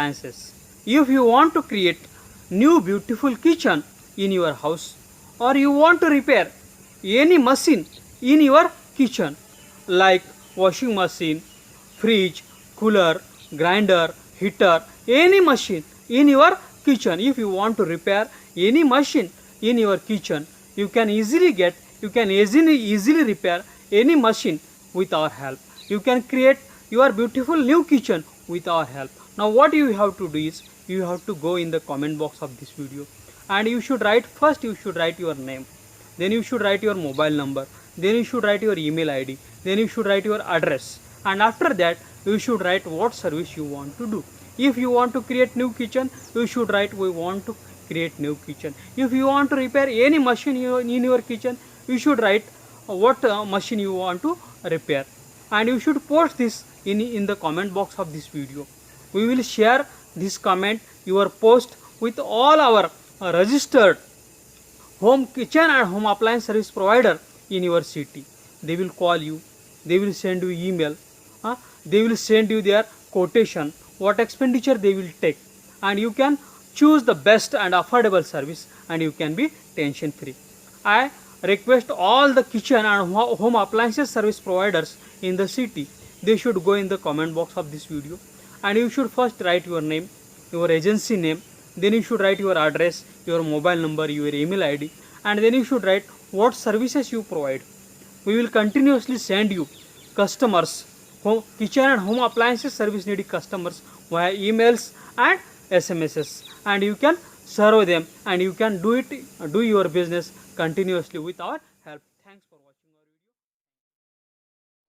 appliances. If you want to create new beautiful kitchen in your house, or you want to repair any machine in your kitchen like washing machine, fridge, cooler, grinder, heater, any machine in your kitchen, if you want to repair any machine in your kitchen, you can easily repair any machine with our help. You can create your beautiful new kitchen with our help. Now what you have to do is, you have to go in the comment box of this video, and you should write your name, then you should write your mobile number, then you should write your email ID, then you should write your address, and after that you should write what service you want to do. If you want to create new kitchen, you should write we want to create new kitchen. If you want to repair any machine in your kitchen, you should write what machine you want to repair, and you should post this in the comment box of this video. We will share this comment, your post, with all our registered home kitchen and home appliance service provider in your city. They will call you, they will send you email, they will send you their quotation, what expenditure they will take, and you can choose the best and affordable service, and you can be tension free. I request all the kitchen and home appliances service providers in the city, they should go in the comment box of this video, and you should first write your name, your agency name, then you should write your address, your mobile number, your email ID, and then you should write what services you provide. We will continuously send you customers, kitchen and home appliances service needy customers via emails and SMSs, and you can serve them, and you can do your business continuously with our help. Thanks for watching.